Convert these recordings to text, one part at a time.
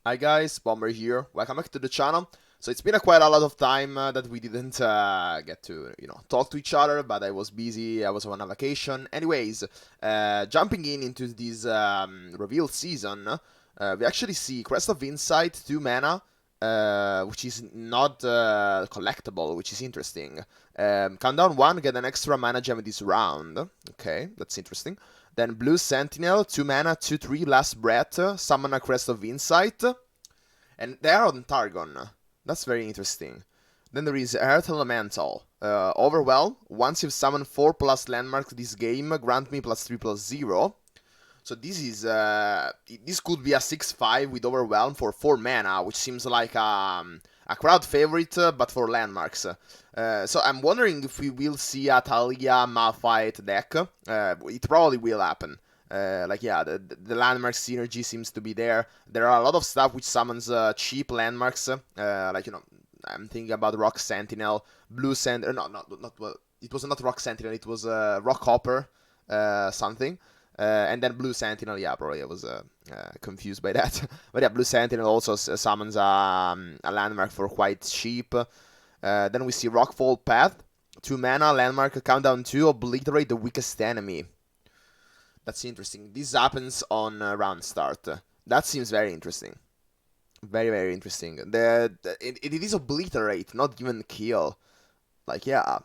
Hi guys, Bomber here. Welcome back to the channel. So it's been quite a lot of time that we didn't get to, talk to each other, but I was busy, I was on a vacation. Anyways, jumping into this reveal season, we actually see Crest of Insight, 2 mana, which is not collectible, which is interesting. Countdown 1, get an extra mana gem this round. Okay, that's interesting. Then Blue Sentinel, 2 mana, 2/3, Last Breath, summon a Crest of Insight, and they are on Targon. That's very interesting. Then there is Earth Elemental. Overwhelm, once you've summoned 4 plus landmarks this game, grant me +3/+0. So this is this could be a 6/5 with Overwhelm for 4 mana, which seems like a crowd favorite, but for landmarks. So I'm wondering if we will see a Talia Malphite deck. It probably will happen. The landmark synergy seems to be there. There are a lot of stuff which summons cheap landmarks. I'm thinking about Rock Sentinel, Blue Sentinel. No, not well. It was not Rock Sentinel. It was Rock Hopper, something. And then Blue Sentinel, yeah, probably I was confused by that. But yeah, Blue Sentinel also summons a landmark for quite cheap. Then we see Rockfall Path, 2 mana, landmark, countdown 2, obliterate the weakest enemy. That's interesting. This happens on round start. That seems very interesting. Very, very interesting. It is obliterate, not even kill. Like, yeah,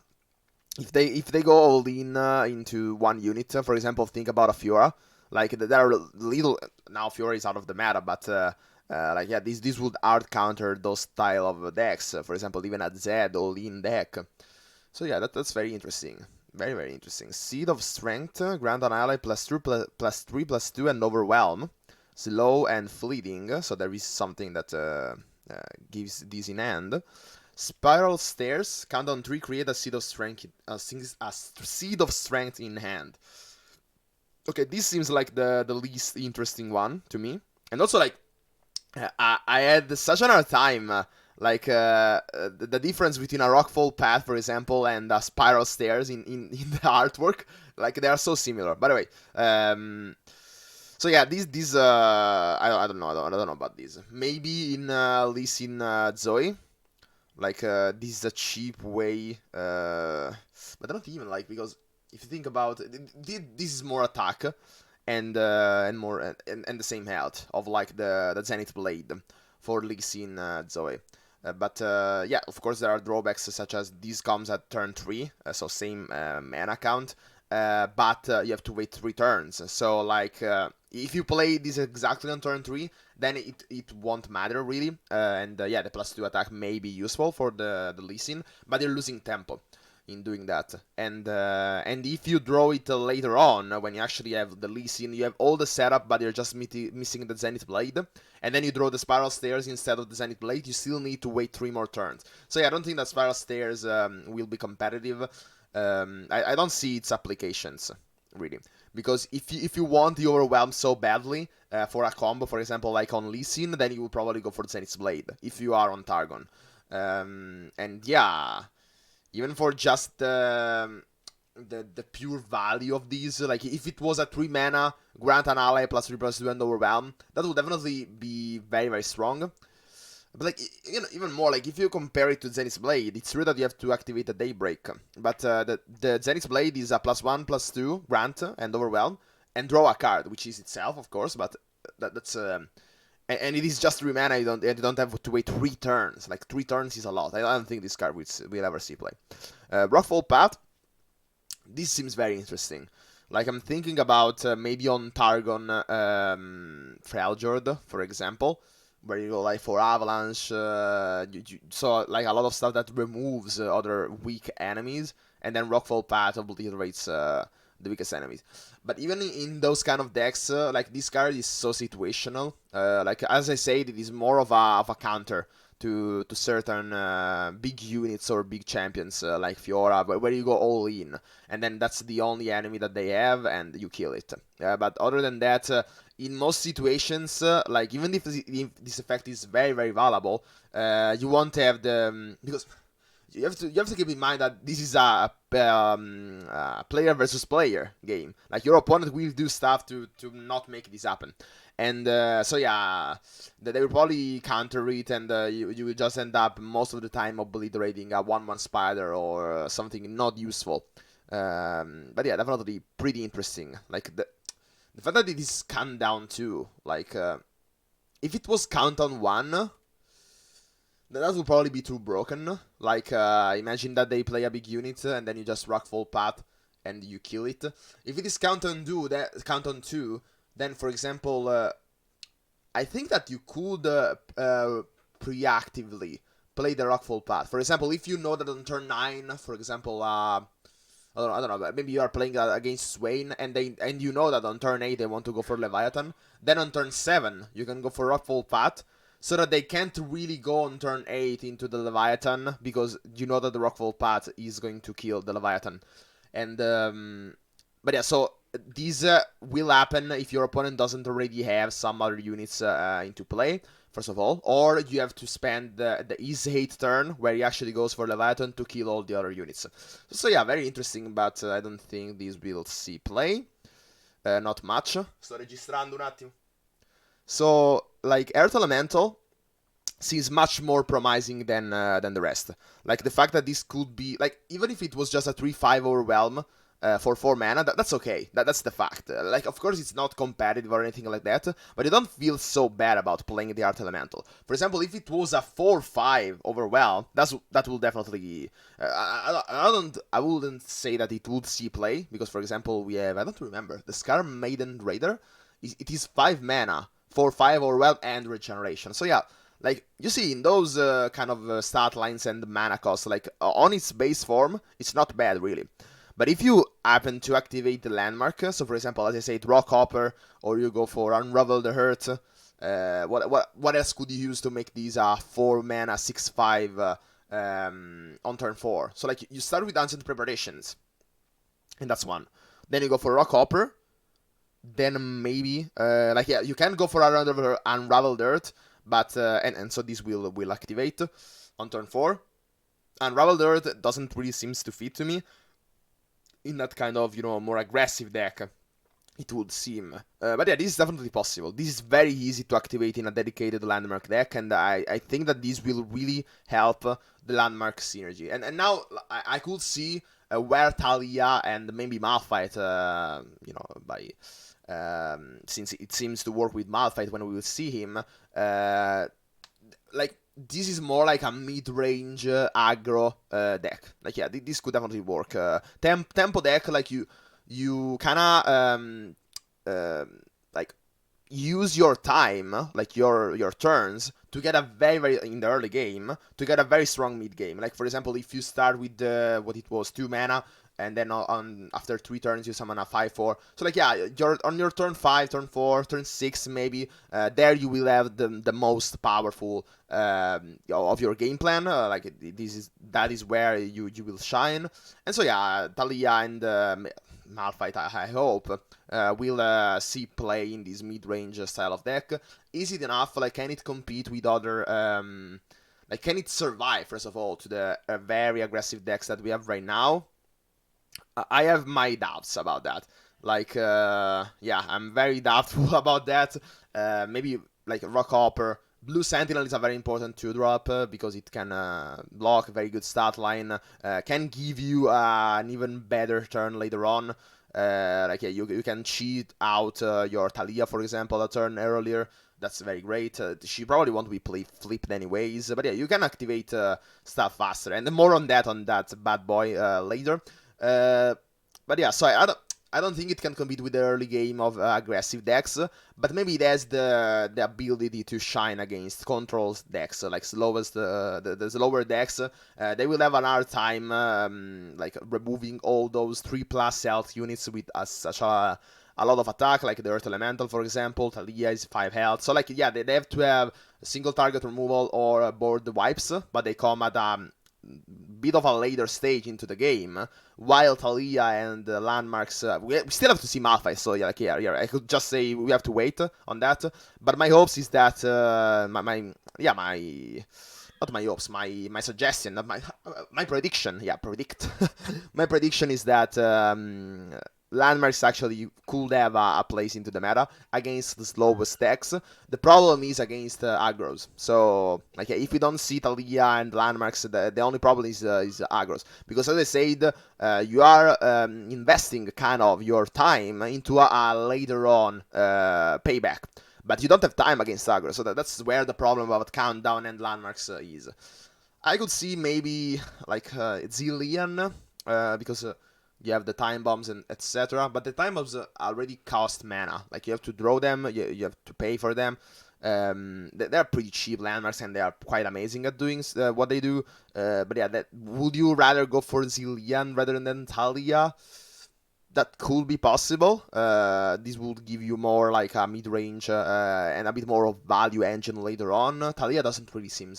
if they go all in into one unit, for example, think about a Fiora. Like there are little now Fiora is out of the meta, but this would hard counter those style of decks. For example, even a Zed all in deck. So yeah, that's very interesting. Very, very interesting. Seed of Strength, grant an ally +3/+2 and Overwhelm. Slow and fleeting, so there is something that gives this in hand. Spiral Stairs, countdown 3, create a Seed of Strength, Seed of Strength in hand. Okay, this seems like the least interesting one to me. And also, like, I had such an hard time, the difference between a Rockfall Path, for example, and a Spiral Stairs in the artwork, like, they are so similar. By the way, so yeah, I don't know, I don't know about this. Maybe in Lee Sin Zoe, like this is a cheap way, but I don't even like, because if you think about it, this is more attack and more and the same health of like the Zenith Blade for Lee Sin Zoe. But yeah, of course there are drawbacks such as this comes at turn 3, so same mana count, but you have to wait 3 turns. So like if you play this exactly on turn 3, then it won't matter really, and yeah, the +2 attack may be useful for the Lee Sin, but you're losing tempo in doing that. And if you draw it later on, when you actually have the Lee Sin, you have all the setup, but you're just missing the Zenith Blade, and then you draw the Spiral Stairs instead of the Zenith Blade, you still need to wait 3 more turns. So yeah, I don't think that Spiral Stairs will be competitive. I don't see its applications, really. Because if you want the Overwhelm so badly for a combo, for example, like on Lee Sin, then you will probably go for Zenith Blade, if you are on Targon. And yeah, even for just the pure value of these, like if it was a 3 mana, grant an ally +3/+2 and Overwhelm, that would definitely be very, very strong. But like, even more, like if you compare it to Zenith Blade, it's true that you have to activate a Daybreak, but the Zenith Blade is a +1/+2 grant and Overwhelm and draw a card, which is itself, of course, but that's and it is just 3 mana. You don't have to wait 3 turns. Like 3 turns is a lot. I don't think this card will ever see play. Rockfall Path. This seems very interesting. Like I'm thinking about maybe on Targon Freljord, for example, where you go like for Avalanche. So like a lot of stuff that removes other weak enemies, and then Rockfall Path obliterates the weakest enemies. But even in those kind of decks, like this card is so situational. Like as I said, it is more of a counter to certain big units or big champions like Fiora, where you go all in, and then that's the only enemy that they have, and you kill it. But other than that, in most situations, like even if this effect is very, very valuable, you won't have the because you have to keep in mind that this is a player versus player game. Like your opponent will do stuff to not make this happen, And so yeah, they will probably counter it, and you will just end up most of the time obliterating a 1-1 spider or something not useful. But yeah, definitely pretty interesting. Like the fact that it is countdown 2, like if it was countdown 1, then that would probably be too broken. Like imagine that they play a big unit and then you just rock full path and you kill it. If it is countdown 2, then for example, I think that you could preactively play the rockfall path. For example, if you know that on turn 9, for example, I don't know, maybe you are playing against Swain, and you know that on turn 8 they want to go for Leviathan. Then on turn 7 you can go for rockfall path, so that they can't really go on turn 8 into the Leviathan, because you know that the rockfall path is going to kill the Leviathan. And but yeah, so this will happen if your opponent doesn't already have some other units into play, first of all, or you have to spend the Ease Hate turn, where he actually goes for Leviathan to kill all the other units. So yeah, very interesting, but I don't think this will see play. Not much. Sto registrando un attimo. So, like, Earth Elemental seems much more promising than the rest. Like, the fact that this could be, like, even if it was just a 3-5 Overwhelm for 4 mana, that's okay. That's the fact. Like, of course, it's not competitive or anything like that, but you don't feel so bad about playing the Earth Elemental. For example, if it was a 4-5 Overwhelm, that will definitely... I wouldn't say that it would see play, because, for example, we have, I don't remember, the Scar Maiden Raider. It is 5 mana, 4-5 Overwhelm and Regeneration. So yeah, like, you see, in those kind of stat lines and mana costs, like, on its base form, it's not bad, really. But if you happen to activate the landmark, so for example, as I said, Rock Hopper, or you go for Unravel the Hurt, what else could you use to make these 4 mana 6-5 on turn 4? So like, you start with Ancient Preparations, and that's one. Then you go for Rock Hopper, then maybe, like, yeah, you can go for Unravel the Hurt, but, and so this will activate on turn 4. Unravel the Hurt doesn't really seems to fit to me in that kind of, you know, more aggressive deck, it would seem. But yeah, this is definitely possible. This is very easy to activate in a dedicated landmark deck, and I think that this will really help the landmark synergy. And now I could see where Talia and maybe Malphite, you know, by since it seems to work with Malphite when we will see him, like, this is more like a mid-range aggro deck. Like, yeah, this could definitely work. Tempo deck, like, you kinda like, use your time, like your turns, to get a very in the early game, to get a very strong mid game. Like, for example, if you start with what it was, 2 mana, and then after 3 turns you summon a 5/4. So like, yeah, on your turn 5, turn 4, turn 6 maybe, there you will have the most powerful of your game plan. Like, that is where you will shine. And so yeah, Talia and Malphite, I hope, will see play in this mid-range style of deck. Is it enough? Like, can it compete with other... like, can it survive, first of all, to the very aggressive decks that we have right now? I have my doubts about that. Like, yeah, I'm very doubtful about that. Maybe, like, Rock Hopper. Blue Sentinel is a very important 2-drop because it can block, very good stat line, can give you an even better turn later on. Like, yeah, you can cheat out your Talia, for example, a turn earlier. That's very great. She probably won't be flipped anyways, but yeah, you can activate stuff faster. And more on that bad boy later. But yeah, so I don't think it can compete with the early game of aggressive decks, but maybe it has the ability to shine against control decks, like the slower decks. They will have an hard time, like, removing all those 3+ health units with such a lot of attack, like the Earth Elemental, for example. Talia is 5 health, so like, yeah, they have to have single target removal or board wipes, but they come at bit of a later stage into the game, while Talia and landmarks, we still have to see Malphite, so yeah, like, yeah, I could just say we have to wait on that, but my hopes is that, not my hopes, my suggestion, not my prediction, yeah, predict, my prediction is that landmarks actually could have a place into the meta against the slowest decks. The problem is against aggros. So like if you don't see Thalia and landmarks, the only problem is aggros. Because as I said, you are investing kind of your time into a later on payback. But you don't have time against aggro, so that's where the problem about countdown and landmarks is. I could see maybe like Zillion, because you have the time bombs and etc. But the time bombs already cost mana. Like you have to draw them, you have to pay for them. They're pretty cheap landmarks and they are quite amazing at doing what they do. But yeah, would you rather go for Zillion rather than Thalia? That could be possible. This would give you more like a mid-range and a bit more of value engine later on. Thalia doesn't really seem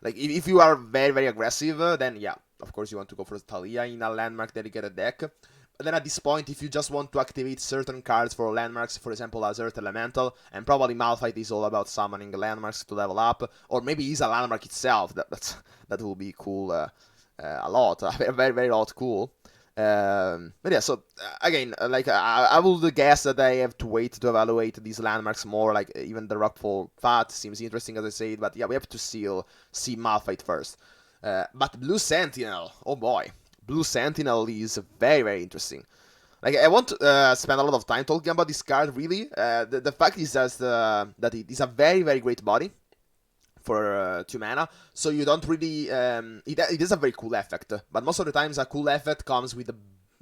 like if you are very very aggressive, then yeah, of course you want to go for Thalia in a landmark dedicated deck. But then at this point, if you just want to activate certain cards for landmarks, for example, as Earth Elemental, and probably Malphite is all about summoning landmarks to level up, or maybe he's a landmark itself. That will be cool a lot, very very lot cool. But yeah, so again, like I would guess that I have to wait to evaluate these landmarks more. Like even the Rockfall Fat seems interesting as I said, but yeah, we have to still see Malphite first. But Blue Sentinel, oh boy, Blue Sentinel is very very interesting. Like I won't spend a lot of time talking about this card. Really, the fact is that it is a very very great body for 2 mana, so you don't really it is a very cool effect, but most of the times a cool effect comes with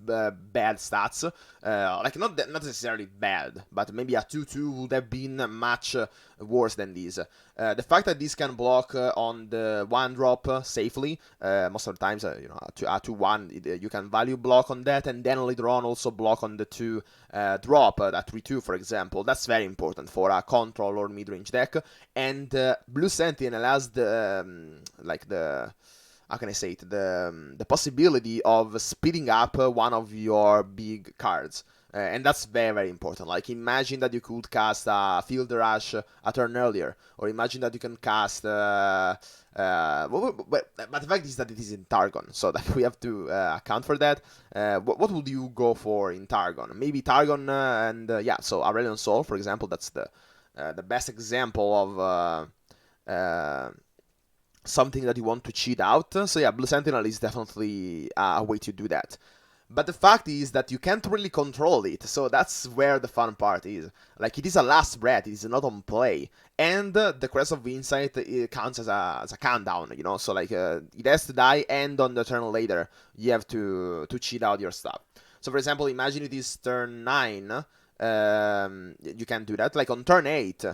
bad stats, like not necessarily bad, but maybe a 2/2 would have been much worse than this. The fact that this can block on the 1-drop safely, most of the times, you know, a 2/1, you can value block on that, and then later on also block on the 2-drop, at 3/2 for example. That's very important for a control or mid-range deck, and Blue Sentinel has the, like the, how can I say it, the possibility of speeding up one of your big cards. And that's very, very important. Like, imagine that you could cast a Field Rush a turn earlier, or imagine that you can cast... but the fact is that it is in Targon, so that we have to account for that. What would you go for in Targon? Maybe Targon and, yeah, so Aurelion Sol, for example, that's the best example of... something that you want to cheat out. So yeah, Blue Sentinel is definitely a way to do that. But the fact is that you can't really control it, so that's where the fun part is. Like, it is a last breath, it is not on play. And the Crest of Insight, it counts as a countdown, you know? So, like, it has to die, and on the turn later, you have to cheat out your stuff. So, for example, imagine it is turn 9, you can do that. Like, on turn 8, you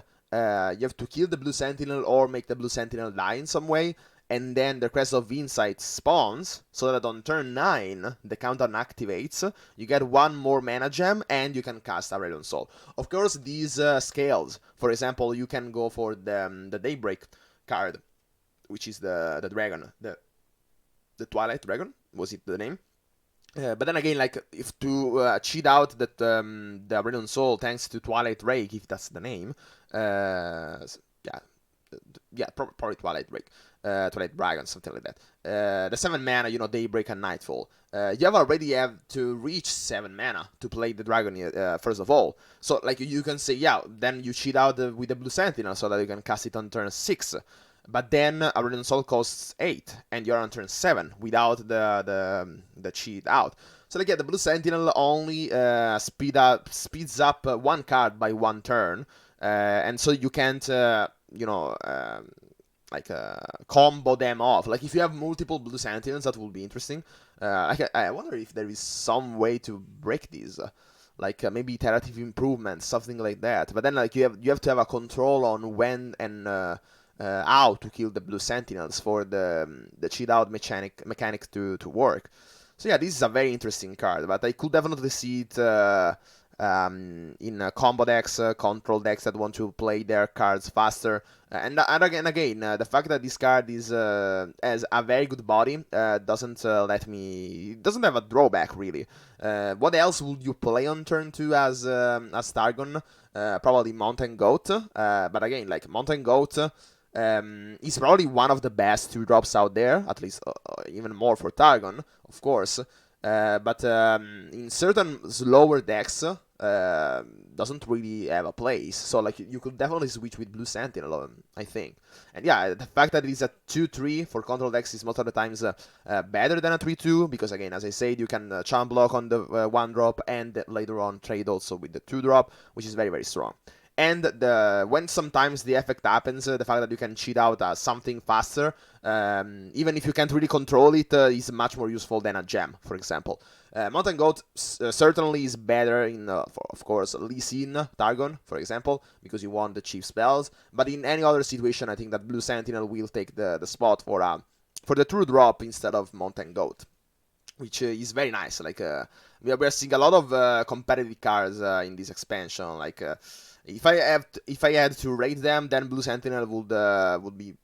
have to kill the Blue Sentinel or make the Blue Sentinel die in some way, and then the Crest of Insight spawns, so that on turn 9, the countdown activates, you get 1 more mana gem, and you can cast Aurelion Sol. Of course, these scales, for example, you can go for the Daybreak card, which is the dragon, the Twilight Dragon, was it the name? But then again, like, if to cheat out that the Aurelion Sol thanks to Twilight Drake, if that's the name, yeah, probably Twilight Drake, Twilight Dragon, something like that. The 7 mana, you know, Daybreak and Nightfall. You already have to reach 7 mana to play the dragon first of all. So, like, you can say, yeah, then you cheat out with the Blue Sentinel so that you can cast it on turn 6. But then Aurelion Sol costs 8, and you're on turn 7 without the cheat out. So like, yeah, the Blue Sentinel only speeds up 1 card by 1 turn, and so you can't, you know, combo them off. Like, if you have multiple Blue Sentinels, that would be interesting. I wonder if there is some way to break these. Like, maybe iterative improvements, something like that. But then, like, you have to have a control on when and how to kill the Blue Sentinels for the cheat out mechanic to work. So yeah, this is a very interesting card, but I could definitely see it in combo decks, control decks that want to play their cards faster. And again, the fact that this card is has a very good body doesn't let me. It doesn't have a drawback really. What else would you play on turn 2 as Targon? Probably Mountain Goat. But again, like, Mountain Goat is probably one of the best 2-drops out there, at least even more for Targon, of course. but in certain slower decks, doesn't really have a place. So like you could definitely switch with Blue Sentinel, I think. And yeah, the fact that it is a 2-3 for control decks is most of the times better than a 3-2, because again, as I said, you can charm block on the 1-drop and later on trade also with the 2-drop, which is very, very strong. And when sometimes the effect happens, the fact that you can cheat out something faster, even if you can't really control it, is much more useful than a gem, for example. Mountain Goat certainly is better in, of course, Lee Sin, Targon, for example, because you want the cheap spells. But in any other situation, I think that Blue Sentinel will take the spot for the true drop instead of Mountain Goat, which is very nice. Like we are seeing a lot of competitive cards in this expansion. Like if I had to rate them, then Blue Sentinel would be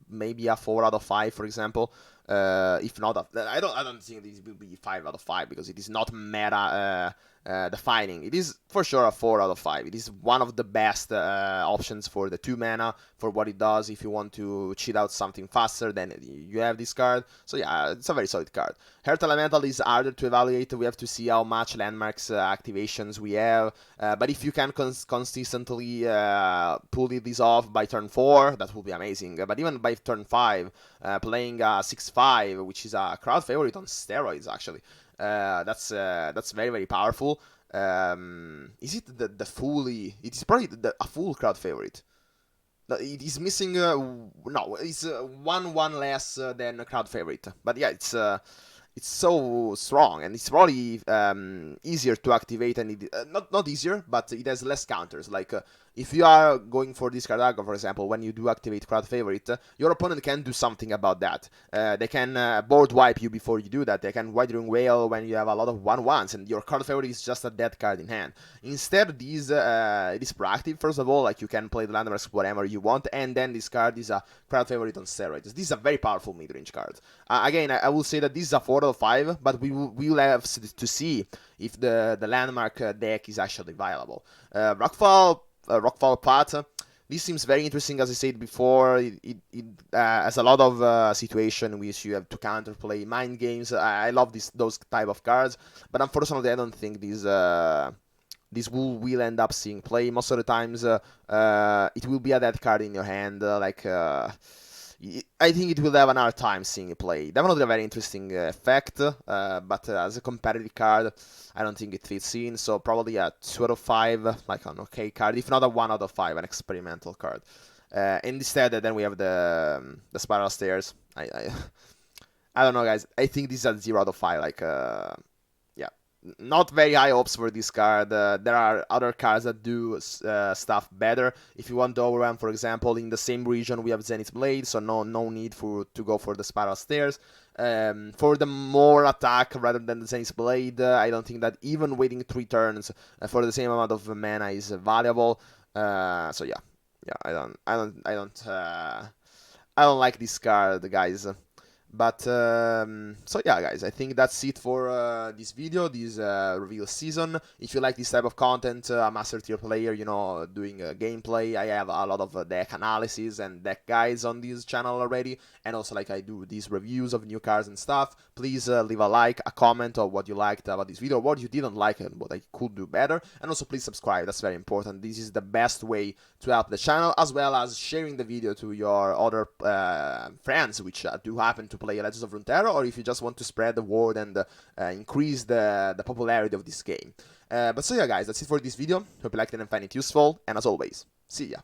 maybe a 4 out of 5, for example. If not, I don't think this will be 5 out of 5, because it is not meta defining. It is for sure a 4 out of 5. It is one of the best options for the 2 mana, for what it does. If you want to cheat out something faster, then you have this card. So yeah, it's a very solid card. Earth Elemental is harder to evaluate. We have to see how much landmarks activations we have. But if you can consistently pull this off by turn 4, that will be amazing. But even by turn 5, playing 6-5, which is a crowd favorite on steroids, actually. That's very, very powerful. Is it the fully? It is probably a full crowd favorite. It is missing. No, it's 1 less than a crowd favorite. But yeah, it's so strong, and it's probably easier to activate, and not easier, but it has less counters. Like if you are going for this card aggro, for example, when you do activate crowd favorite, your opponent can do something about that. They can board wipe you before you do that. They can Withering Wail when you have a lot of 1/1s, and your crowd favorite is just a dead card in hand. Instead, it is proactive. First of all, like you can play the landmarks whatever you want, and then this card is a crowd favorite on steroids. This is a very powerful mid-range card. Again, I will say that this is a 4 out of 5, but we will have to see if the landmark deck is actually viable. Rockfall Path. This seems very interesting, as I said before. It has a lot of situation in which you have to counterplay mind games. I love those type of cards, but unfortunately, I don't think this will end up seeing play. Most of the times, it will be a dead card in your hand. I think it will have an hard time seeing it play. Definitely a very interesting effect, but as a competitive card, I don't think it fits in. So probably a 2 out of 5, like an okay card, if not a 1 out of 5, an experimental card. And instead, then we have the Spiral Stairs. I don't know, guys. I think this is a 0 out of 5. Like not very high hopes for this card. There are other cards that do stuff better. If you want the overwhelm, for example, in the same region we have Zenith Blade, so no need to go for the Spiral Stairs. For the more attack rather than the Zenith Blade, I don't think that even waiting 3 turns for the same amount of mana is valuable. So yeah, I don't like this card, guys. But so yeah, guys, I think that's it for this video, this reveal season. If you like this type of content, a master tier player, doing gameplay, I have a lot of deck analysis and deck guides on this channel already, and also like I do these reviews of new cards and stuff. Please leave a like, a comment on what you liked about this video, what you didn't like, and what I could do better, and also please subscribe. That's very important. This is the best way to help the channel, as well as sharing the video to your other friends, which do happen to play Legends of Runeterra, or if you just want to spread the word and increase the popularity of this game. But so yeah, guys, that's it for this video. Hope you liked it and find it useful, and as always, see ya.